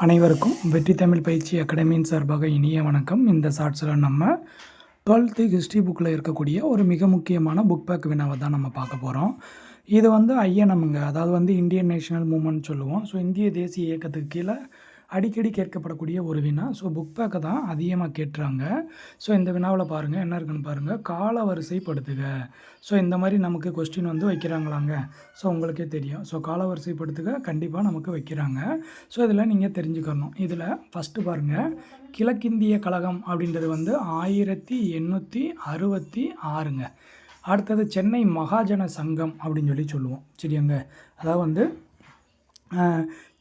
அனைவருக்கும் வெற்றி தமிழ் பயிற்சி அகாடமியின் சார்பாக இனிய வணக்கம். இந்த ஷார்ட்ஸில் நம்ம 12th ஹிஸ்ட்ரி புக்கில் இருக்கக்கூடிய ஒரு மிக முக்கியமான புக் பேக் வினாவை தான் நம்ம பார்க்க போகிறோம். இது ஐஎன்எம்ங்க, அதாவது இந்தியன் நேஷனல் மூமெண்ட் சொல்லுவோம். ஸோ இந்திய தேசிய இயக்கத்துக்கு கீழே அடிக்கடி கேட்கப்படக்கூடிய ஒரு வினா. ஸோ புக் பேக்கை தான் அதிகமாக கேட்டுறாங்க. ஸோ இந்த வினாவில் பாருங்கள், என்ன இருக்குன்னு பாருங்கள். கால வரிசைப்படுத்துக. ஸோ இந்த மாதிரி நமக்கு கொஸ்டின் வைக்கிறாங்களாங்க. ஸோ உங்களுக்கே தெரியும். ஸோ கால வரிசைப்படுத்துக கண்டிப்பாக நமக்கு வைக்கிறாங்க. ஸோ இதில் நீங்கள் தெரிஞ்சுக்கணும். இதில் ஃபஸ்ட்டு பாருங்கள், கிழக்கிந்திய கழகம் அப்படின்றது 1866ங்க. அடுத்தது சென்னை மகாஜன சங்கம் அப்படின்னு சொல்லுவோம். சரியாங்க. அதாவது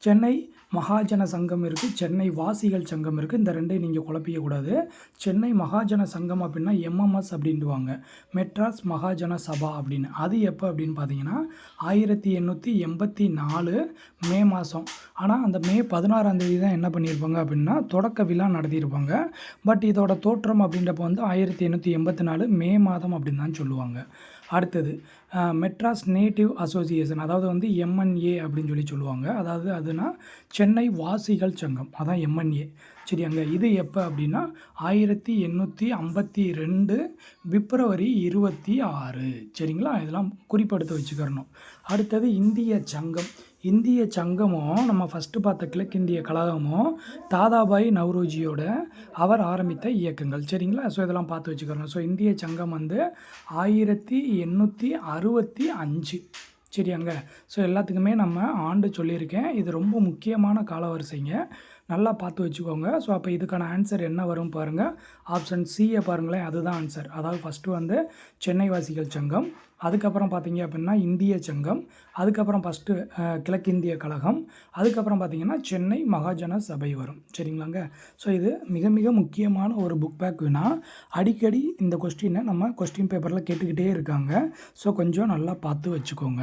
சென்னை மகாஜன சங்கம் இருக்குது, சென்னை வாசிகள் சங்கம் இருக்குது. இந்த ரெண்டையும் நீங்கள் குழப்பிக்கக்கூடாது. சென்னை மகாஜன சங்கம் அப்படின்னா எம்எம்எஸ் அப்படின்ட்டுவாங்க, மெட்ராஸ் மகாஜன சபா அப்படின்னு. அது எப்போ அப்படின்னு பார்த்தீங்கன்னா 1884 மே மாதம். ஆனால் அந்த மே 16ஆம் தேதி தான் என்ன பண்ணியிருப்பாங்க அப்படின்னா தொடக்க விழா நடத்தியிருப்பாங்க. பட் இதோட தோற்றம் அப்படின்றப்ப 1884 மே மாதம் அப்படின்னு தான் சொல்லுவாங்க. அடுத்தது மெட்ராஸ் நேட்டிவ் அசோசியேஷன், அதாவது எம்என்ஏ அப்படின்னு சொல்லுவாங்க. அதாவது அதுனா சென்னை வாசிகள் சங்கம், அதான் எம்என்ஏ. சரியாங்க. இது எப்போ அப்படின்னா 1852 பிப்ரவரி 26. சரிங்களா. இதெல்லாம் குறிப்பெடுத்து வச்சுக்கிறணும். அடுத்தது இந்திய சங்கம். இந்திய சங்கமும் நம்ம ஃபஸ்ட்டு பார்த்த கிழக்கிந்திய கழகமும் தாதாபாய் நவ்ரோஜியோட அவர் ஆரம்பித்த இயக்கங்கள். சரிங்களா. ஸோ இதெல்லாம் பார்த்து வச்சுக்கிறோம். ஸோ இந்திய சங்கம் 1865. சரியாங்க. ஸோ எல்லாத்துக்குமே நம்ம ஆண்டு சொல்லியிருக்கேன். இது ரொம்ப முக்கியமான காலவரிசைங்க, நல்லா பார்த்து வச்சுக்கோங்க. ஸோ அப்போ இதுக்கான ஆன்சர் என்ன வரும் பாருங்கள். ஆப்ஷன் சியை பாருங்களேன், அதுதான் ஆன்சர். அதாவது ஃபஸ்ட்டு சென்னை வாசிகள் சங்கம், அதுக்கப்புறம் பார்த்தீங்க அப்படின்னா இந்திய சங்கம், அதுக்கப்புறம் ஃபஸ்ட்டு கிழக்கிந்திய கழகம், அதுக்கப்புறம் பார்த்திங்கன்னா சென்னை மகாஜன சபை வரும். சரிங்களாங்க. ஸோ இது மிக மிக முக்கியமான ஒரு புக் பேக் வினா. அடிக்கடி இந்த கொஸ்டினை நம்ம கொஸ்டின் பேப்பரில் கேட்டுக்கிட்டே இருக்காங்க. ஸோ கொஞ்சம் நல்லா பார்த்து வச்சுக்கோங்க.